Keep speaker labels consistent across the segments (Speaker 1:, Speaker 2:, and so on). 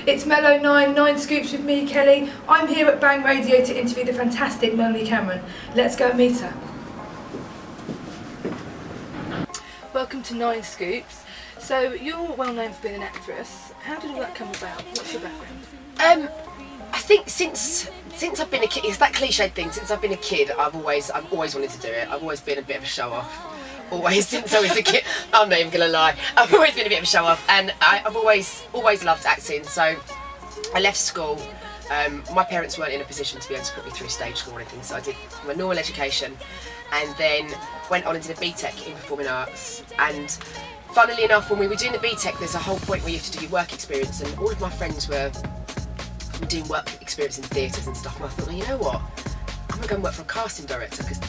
Speaker 1: It's Mellow 9 Scoops with me, Kelly. I'm here at Bang Radio to interview the fantastic Melanie Cameron. Let's go meet her. Welcome to 9 Scoops. So you're well known for being an actress. How did all that come about? What's your background?
Speaker 2: I think since I've been a kid, it's that cliched thing. Since I've been a kid, I've always wanted to do it. I've always been a bit of a show off. Always since I was a kid. I'm not even gonna lie. I've always been a bit of a show off, and I've always loved acting. So I left school. My parents weren't in a position to be able to put me through stage school or anything, so I did my normal education, and then went on and did a BTEC in performing arts. And funnily enough, when we were doing the BTEC, there's a whole point where you have to do your work experience, and all of my friends were doing work experience in theatres and stuff. And I thought, well, you know what? I'm gonna go and work for a casting director, because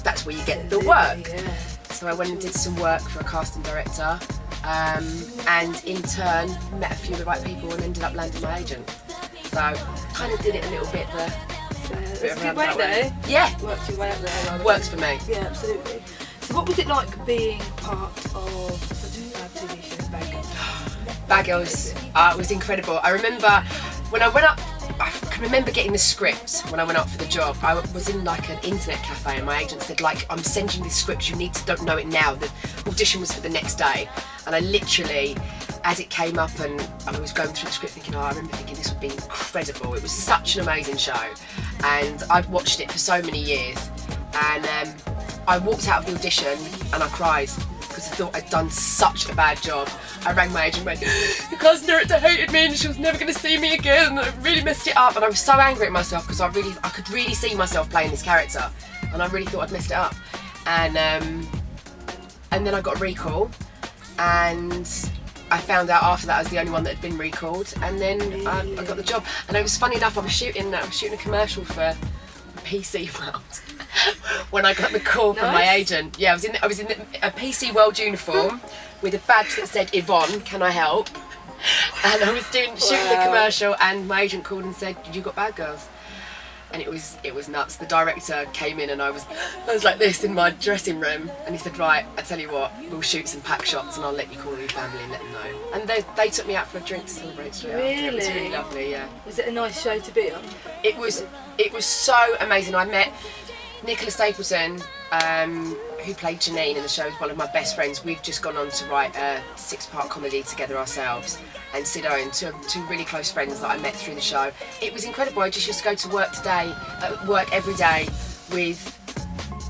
Speaker 2: that's where you get the work. Yeah. So I went and did some work for a casting director, and in turn met a few of the right people and ended up landing my agent. So kind of did it a little bit there.
Speaker 1: That's a good way though.
Speaker 2: Yeah.
Speaker 1: Worked your way up there.
Speaker 2: Works for me.
Speaker 1: Yeah, absolutely. So what was it like being part of such a fab TV show as Bad Girls?
Speaker 2: Bad Girls, it was incredible. I remember when I went up, I can remember getting the script when I went up for the job. I was in like an internet cafe and my agent said, like, I'm sending this script, you need to don't know it now. The audition was for the next day. And I literally, as it came up and I was going through the script thinking, I remember thinking this would be incredible. It was such an amazing show. And I'd watched it for so many years. And I walked out of the audition and I cried, because I thought I'd done such a bad job. I rang my agent and went, the casting director hated me and she was never going to see me again. I really messed it up. And I was so angry at myself because I could really see myself playing this character. And I really thought I'd messed it up. And then I got a recall. And I found out after that I was the only one that had been recalled. And then I got the job. And it was funny enough, I was shooting a commercial for PC World. When I got the call from my agent. Yeah, I was in a PC World uniform with a badge that said, Yvonne, can I help? And I was shooting the commercial, and my agent called and said, you got Bad Girls? And it was nuts. The director came in and I was like this in my dressing room, and he said, right, I tell you what, we'll shoot some pack shots and I'll let you call your family and let them know. And they took me out for a drink to celebrate straight after. It was really lovely, yeah.
Speaker 1: Was it a nice show to be on?
Speaker 2: It was so amazing. I met Nicola Stapleton, who played Janine in the show, is one of my best friends. We've just gone on to write a 6-part comedy together ourselves. And Sid Owen, two really close friends that I met through the show. It was incredible. I just used to go to work every day with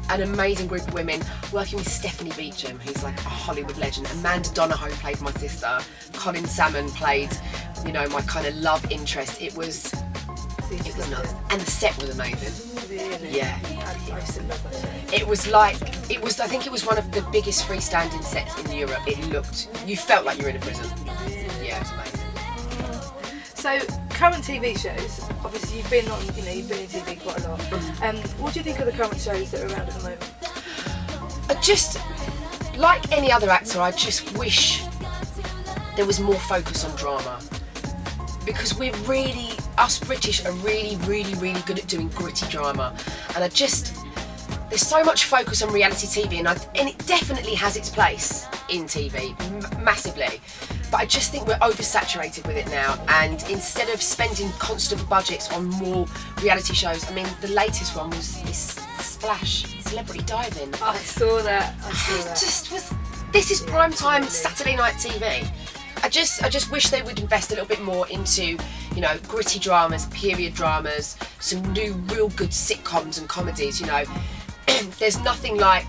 Speaker 2: an amazing group of women, working with Stephanie Beecham, who's like a Hollywood legend. Amanda Donahoe played my sister. Colin Salmon played, my kind of love interest. It was nuts. And the set was amazing.
Speaker 1: Really?
Speaker 2: Yeah.
Speaker 1: I used to love that show.
Speaker 2: I think it was one of the biggest freestanding sets in Europe. You felt like you were in a prison. Yeah, it was amazing.
Speaker 1: So, current TV shows, obviously you've been in TV quite a lot. What do you think of the current shows that are around at the moment?
Speaker 2: Like any other actor, I just wish there was more focus on drama. Because us British are really, really, really good at doing gritty drama. And there's so much focus on reality TV, and it definitely has its place in TV, massively. But I just think we're oversaturated with it now, and instead of spending constant budgets on more reality shows, the latest one was this Splash, Celebrity Diving.
Speaker 1: I saw that.
Speaker 2: This is primetime Saturday night TV. I just wish they would invest a little bit more into, gritty dramas, period dramas, some new real good sitcoms and comedies, There's nothing like,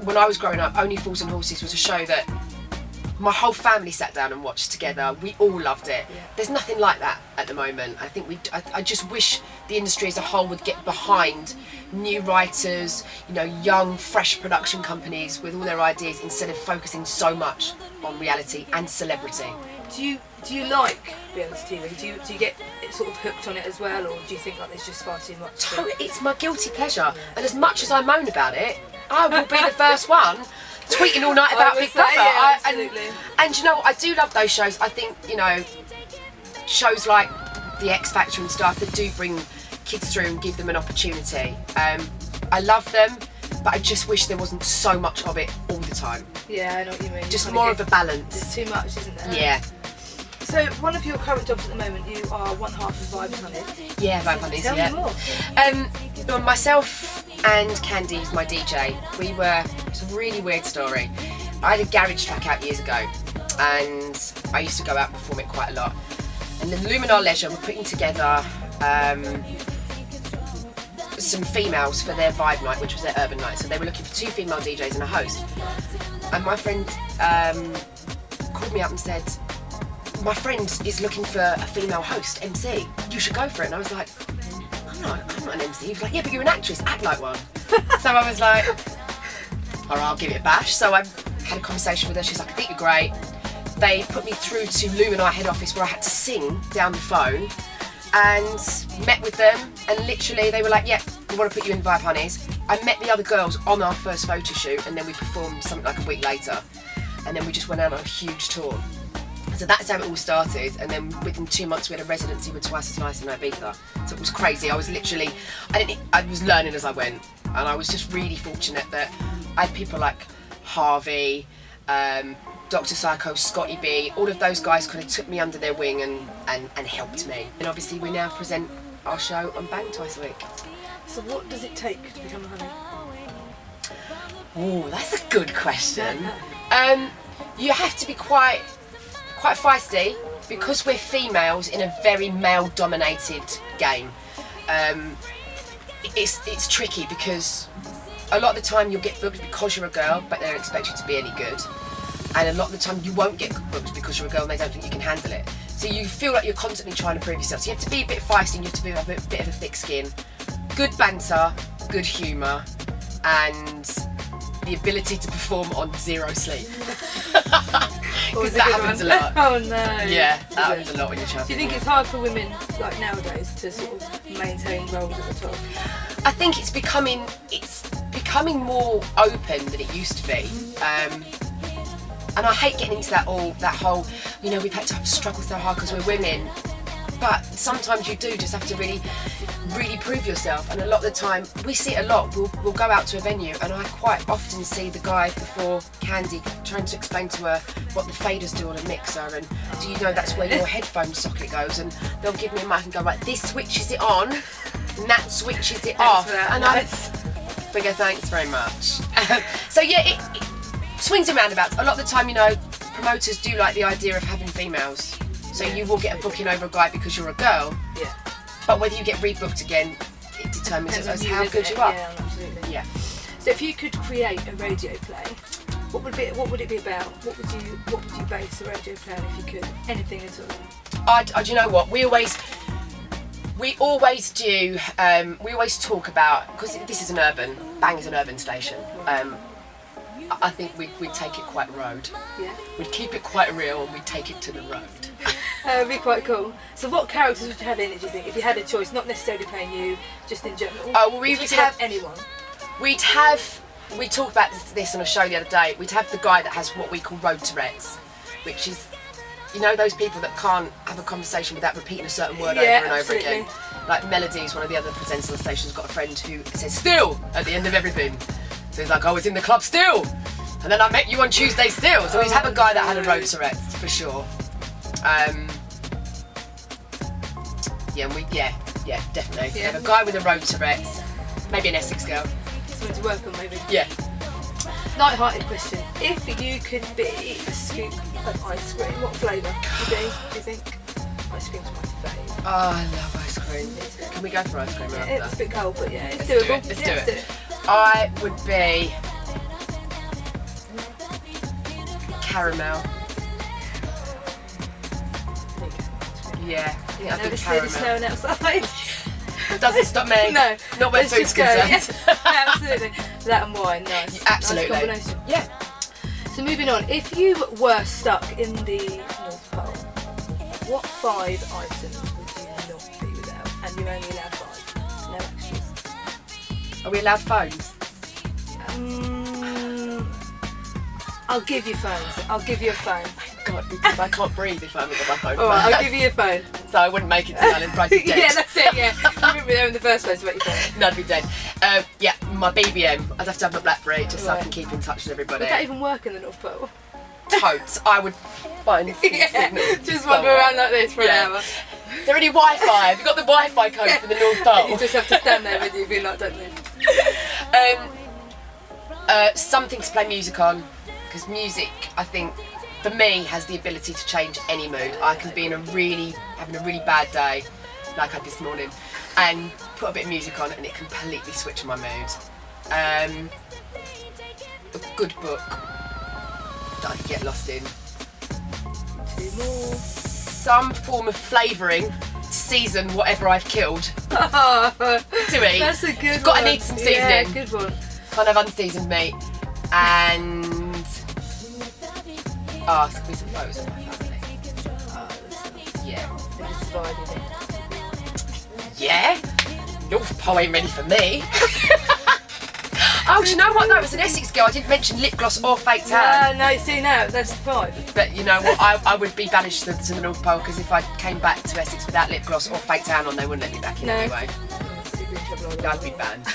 Speaker 2: when I was growing up, Only Fools and Horses was a show that my whole family sat down and watched together. We all loved it. Yeah. There's nothing like that at the moment. I think I just wish the industry as a whole would get behind new writers, young, fresh production companies with all their ideas, instead of focusing so much on reality and celebrity.
Speaker 1: Do you like reality TV? Do you get sort of hooked on it as well, or do you think like there's just far too much?
Speaker 2: It's my guilty pleasure, and as much as I moan about it, I will be the first one tweeting all night about Big Brother.
Speaker 1: Yeah, absolutely.
Speaker 2: And I do love those shows. I think, shows like The X Factor and stuff that do bring kids through and give them an opportunity. I love them, but I just wish there wasn't so much of it all the time.
Speaker 1: Yeah, I know what you mean.
Speaker 2: Just more of a balance.
Speaker 1: There's too much, isn't there?
Speaker 2: Yeah.
Speaker 1: So one of your current jobs at the moment, you are one half of Vibes Honey.
Speaker 2: Yeah, Vibes Honey.
Speaker 1: Tell me more.
Speaker 2: Well, myself and Candy, my DJ, it's a really weird story. I had a garage track out years ago, and I used to go out and perform it quite a lot. And then Luminar Leisure were putting together some females for their vibe night, which was their urban night. So they were looking for 2 female DJs and a host. And my friend called me up and said, my friend is looking for a female host, MC. You should go for it. And I was like, I'm not an MC. He was like, yeah, but you're an actress. Act like one. So I was like, all right, I'll give it a bash. So I had a conversation with her. She's like, I think you're great. They put me through to Luminar head office where I had to sing down the phone, and met with them, and literally they were like, yeah, we want to put you in Vibe Honeys. I met the other girls on our first photo shoot, and then we performed something like a week later, and then we just went out on a huge tour. So that's how it all started, and then within 2 months we had a residency with Twice as Nice in Ibiza. So it was crazy. I was literally, I was learning as I went, and I was just really fortunate that I had people like Harvey, Dr. Psycho, Scotty B, all of those guys kind of took me under their wing and helped me. And obviously we now present our show on Bang twice a week.
Speaker 1: So what does it take to become a honey?
Speaker 2: Oh, that's a good question. You have to be quite feisty, because we're females in a very male-dominated game. It's tricky because a lot of the time you'll get booked because you're a girl, but they don't expect you to be any good. And a lot of the time you won't get booked because you're a girl and they don't think you can handle it. So you feel like you're constantly trying to prove yourself. So you have to be a bit feisty, and you have to have a bit of a thick skin. Good banter, good humour, and the ability to perform on 0 sleep. Because that happens a lot.
Speaker 1: Oh no.
Speaker 2: Yeah, that happens a lot when you're travelling.
Speaker 1: Do you think it's hard for women like nowadays to sort of maintain roles at the top?
Speaker 2: I think it's becoming more open than it used to be. And I hate getting into that whole, we've had to struggle so hard because we're women. But sometimes you do just have to really, really prove yourself. And a lot of the time, we see it a lot. We'll go out to a venue, and I quite often see the guy before Candy trying to explain to her what the faders do on a mixer, and do you know that's where your headphone socket goes? And they'll give me a mic and go, right, this switches it on, and that switches it off. And we go, thanks very much. So yeah, it swings and roundabouts. A lot of the time, promoters do like the idea of having females. So you will get a booking over a guy because you're a girl. Yeah. But whether you get rebooked again, it determines how good you are.
Speaker 1: Yeah, absolutely.
Speaker 2: Yeah.
Speaker 1: So if you could create a radio play, what would it be about? What would you base a radio play on if you could? Anything at all?
Speaker 2: Do you know what? We always do. We always talk about, because this is Bang is an urban station. I think we'd take it quite road.
Speaker 1: Yeah.
Speaker 2: We'd keep it quite real, and we'd take it to the road.
Speaker 1: That would be quite cool. So what characters would you have in it, do you think, if you had a choice, not necessarily playing you, just in general?
Speaker 2: Oh, well, we would have
Speaker 1: anyone.
Speaker 2: We talked about this on a show the other day. We'd have the guy that has what we call road Tourette's, which is, those people that can't have a conversation without repeating a certain word over and over again. Like Melody is one of the other presenters on the station, has got a friend who says "still" at the end of everything. So he's like, I was in the club still, and then I met you on Tuesday still. So we'd have a guy that had a road Tourette's for sure. Yeah, definitely. Yeah. Have a guy with a road Tourette's, maybe an Essex girl.
Speaker 1: Something to work on, maybe.
Speaker 2: Yeah.
Speaker 1: Lighthearted question: if you could be a scoop of ice cream, what flavour would you be? Do you think? Ice cream's my favourite.
Speaker 2: Oh, I love ice cream. Can we go for ice cream after?
Speaker 1: It's a bit cold, but yeah, it's doable.
Speaker 2: Let's do it. I would be caramel. Yeah, I think I'd be caramel.
Speaker 1: It's snowing outside.
Speaker 2: It doesn't stop me.
Speaker 1: No.
Speaker 2: Not where food's concerned.
Speaker 1: Absolutely. That and wine, nice.
Speaker 2: Absolutely.
Speaker 1: Nice combination.
Speaker 2: Yeah.
Speaker 1: So moving on, if you were stuck in the North Pole, what 5 items would you not be without? And you're only allowed 5. No extras.
Speaker 2: Are we allowed phones?
Speaker 1: I'll give you phones. I'll give you a phone.
Speaker 2: Thank God, because I can't breathe if I haven't got my phone.
Speaker 1: Alright, I'll give you a phone.
Speaker 2: So I wouldn't make it to Alan Bradley dead.
Speaker 1: Yeah, that's it, yeah. You wouldn't be there in the first place about your phone.
Speaker 2: No, I'd be dead. Yeah, my BBM. I'd have to have my BlackBerry just so I can keep in touch with everybody.
Speaker 1: Would that even work in the North Pole?
Speaker 2: totes, I would find signal.
Speaker 1: Just wander around like this for an hour.
Speaker 2: Is there any Wi-Fi? Have you got the Wi-Fi code for the North Pole?
Speaker 1: You just have to stand there with you, being like, don't move.
Speaker 2: Something to play music on, because music, I think, for me, has the ability to change any mood. I can be having a really bad day, like I had this morning, and put a bit of music on, and it completely switch my mood. A good book that I could get lost in.
Speaker 1: 2 more.
Speaker 2: Some form of flavouring to season whatever I've killed to eat.
Speaker 1: That's a good one.
Speaker 2: Got to need some seasoning.
Speaker 1: Yeah, good one.
Speaker 2: Can't have unseasoned meat. And it's gonna be some photos of my family. Yeah. North Pole ain't ready for me. Oh, do you know what though? As an Essex girl, I didn't mention lip gloss or fake tan.
Speaker 1: No, see now, that's 5.
Speaker 2: But you know what? I would be banished to the North Pole, because if I came back to Essex without lip gloss or fake tan on, they wouldn't let me back in anyway. I'd be banned.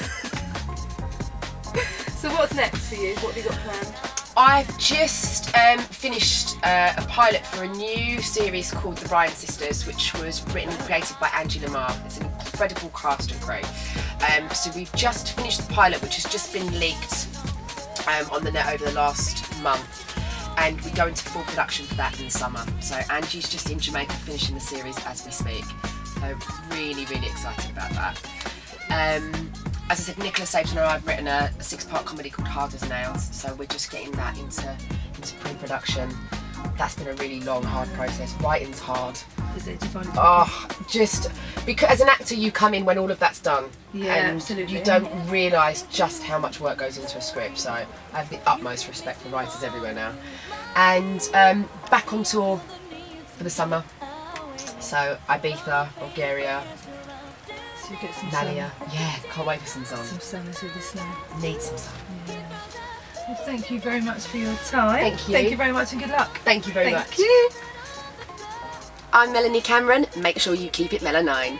Speaker 1: So what's next for you? What have you got planned?
Speaker 2: I've just finished a pilot for a new series called The Bryan Sisters, which was written and created by Angie Lamar. It's an incredible cast and crew. So we've just finished the pilot, which has just been leaked on the net over the last month, and we go into full production for that in the summer. So Angie's just in Jamaica finishing the series as we speak. So really, really excited about that. As I said, Nicola Sabin and I have written a 6-part comedy called Hard as Nails, so we're just getting that into pre-production. That's been a really long, hard process. Writing's hard.
Speaker 1: Is it? Do you find it?
Speaker 2: Just because as an actor you come in when all of that's done.
Speaker 1: Yeah,
Speaker 2: and
Speaker 1: absolutely.
Speaker 2: you don't realise just how much work goes into a script, so I have the utmost respect for writers everywhere now. And back on tour for the summer. So Ibiza, Bulgaria,
Speaker 1: So you get some
Speaker 2: Malia. Yeah, can't wait for some sun.
Speaker 1: Some sun as with the snow.
Speaker 2: Need some sun.
Speaker 1: Yeah. Well, thank you very much for your time.
Speaker 2: Thank you.
Speaker 1: Thank you very much and good luck.
Speaker 2: Thank you very much.
Speaker 1: Thank you.
Speaker 2: I'm Melanie Cameron. Make sure you keep it Mellow 9.